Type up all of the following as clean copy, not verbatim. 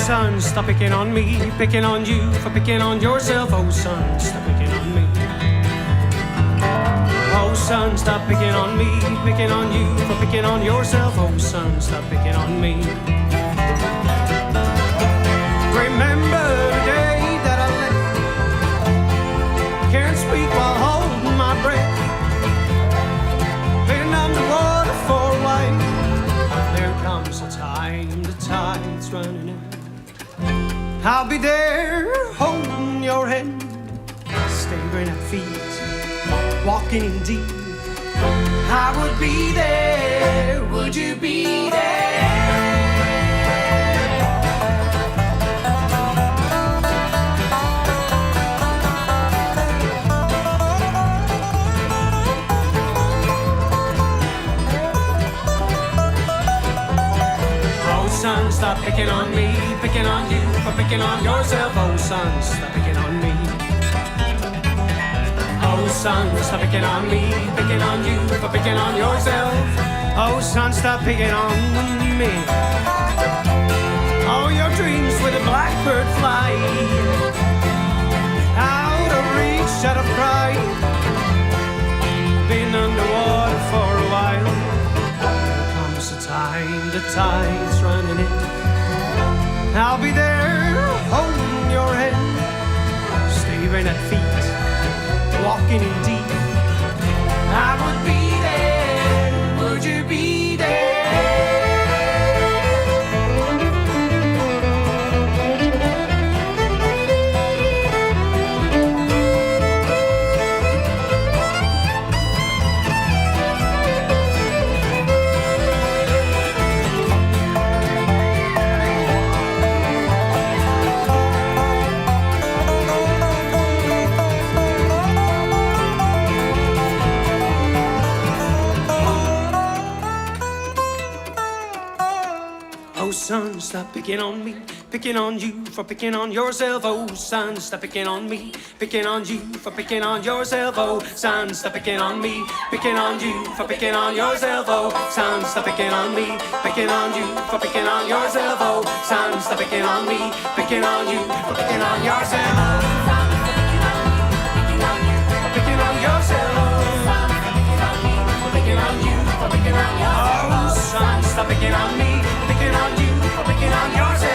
son, stop picking on me, picking on you for picking on yourself. Oh son, stop picking on me. Oh son, stop picking on me, picking on you for picking on yourself. Oh son, stop picking on me. Remember the day that I left. Can't speak while holding my breath. Been underwater for a while. There comes a time, the tide's running out. I'll be there holding your hand, staring at feet, walking in deep. I would be there, would you be there? Oh son, stop picking on me, picking on you for picking on yourself. Oh son, stop picking on me. Oh son, stop picking on me, picking on you for picking on yourself. Oh son, stop picking on me. All your dreams with a blackbird fly, out of reach, out of pride. Been underwater for a while. There comes a time, the tide's running in. I'll be there holding your hand, staring at feet, walking in deep. I would be there, would you be there? Oh son, stop picking on me, picking on you for picking on yourself. Oh son, stop picking on me, picking on you for picking on yourself. Oh son, stop picking on me, picking on you for picking on yourself. Oh son, stop picking on me, picking on you for picking on yourself. Oh son, stop picking on me, picking on you for picking on yourself. Picking on yourself. Picking on you for picking on yourself. Oh son, stop picking on me, picking on you for picking on yourself.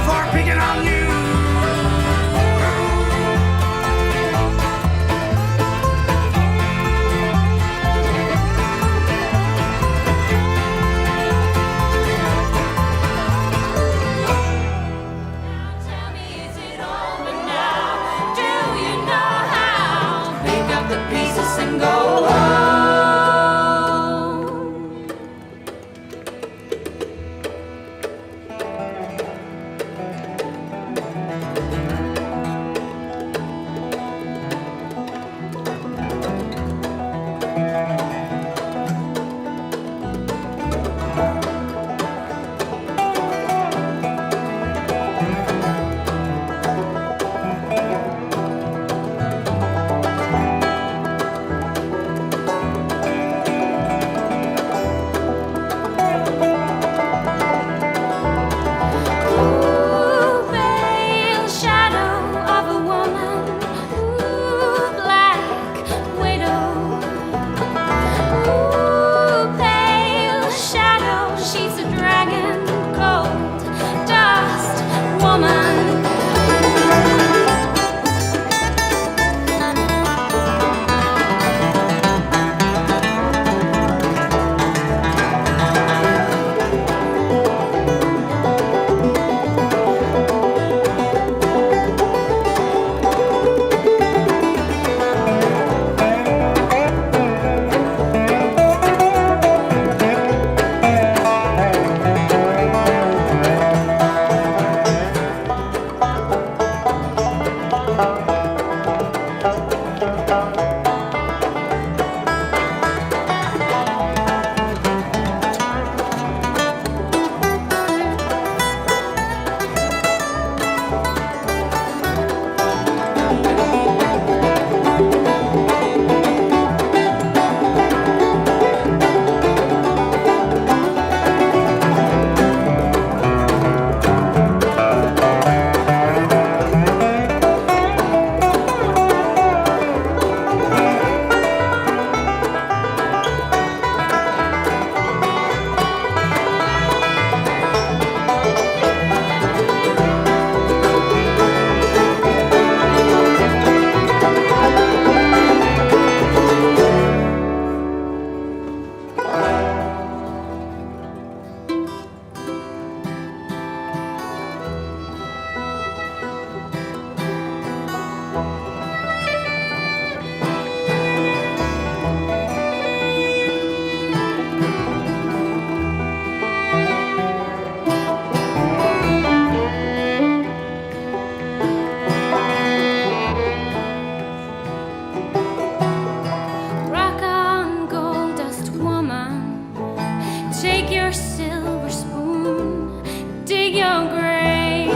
For picking on you. Tell me, is it over now? Do you know how? Pick up the pieces and go home. Ooh, pale shadow of a woman. Ooh, black widow. Ooh, pale shadow, she's a dragon, cold dust woman. silver spoon, dig your grave.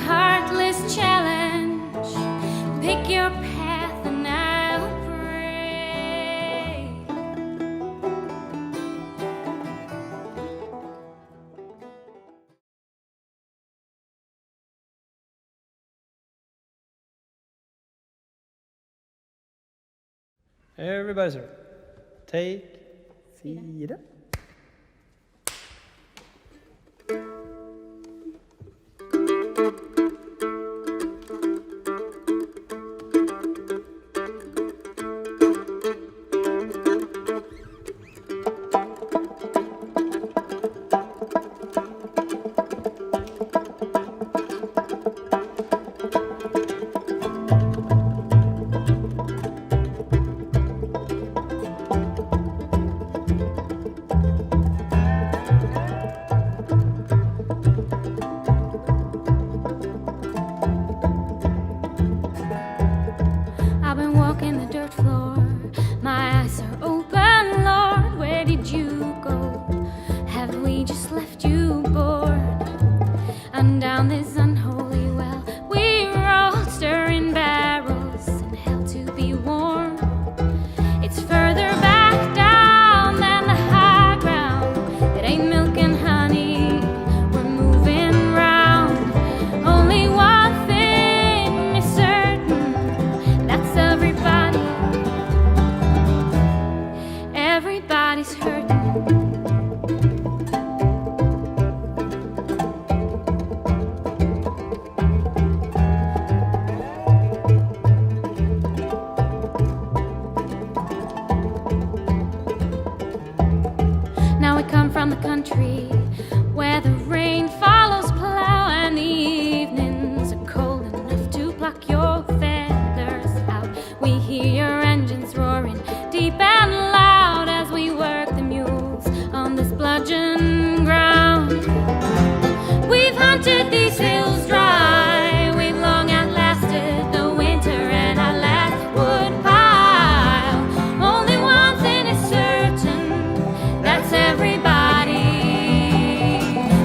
Heartless challenge, pick your path and I'll pray. Everybody, sir. Take 4. I've been walking the dirt floor, my eyes are open, Lord, where did you go? Have we just left you bored? And down this unholy well we roll, stirring barrels in hell to be warm. It's further back down than the high ground. It ain't milk and honey, we're moving round. Only one thing is certain, that's everybody's hurting. Now we come from the country where the rain follows plow and the evenings are cold enough to pluck your feathers out. We hear your engines roaring deep and loud as we work the mules on this bludgeon ground. We've hunted these hills dry, we've long outlasted the winter and our last wood pile. Only one thing is certain, that's everybody.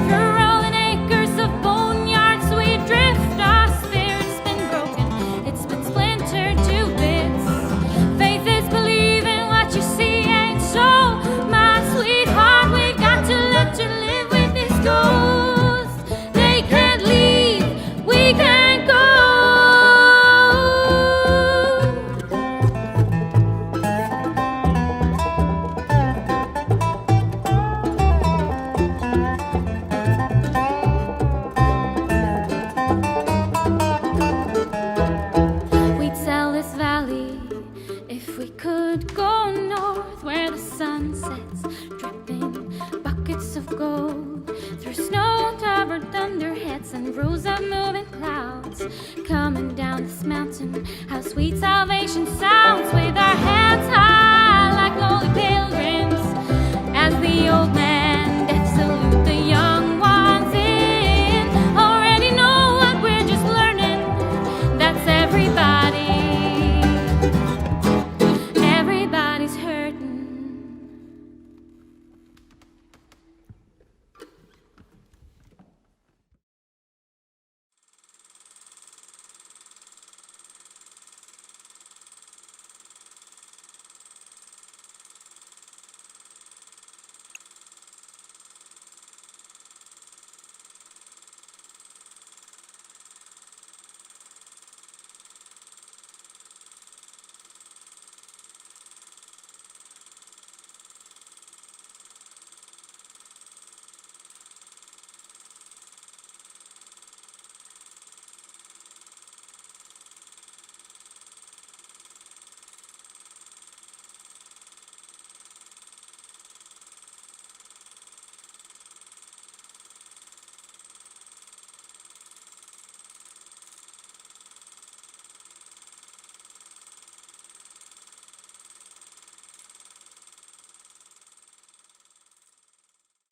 Through rolling acres of boneyards we drift, our spirit's been broken, it's been splintered to bits. Faith is believing what you see ain't so. My sweetheart, we've got to let you live with this ghost. They can't leave, we can't go. We'd sell this valley if we could go north where the sun sets, dripping buckets of gold through snow-covered thunderheads and rows of moving clouds coming down this mountain. How sweet salvation sounds.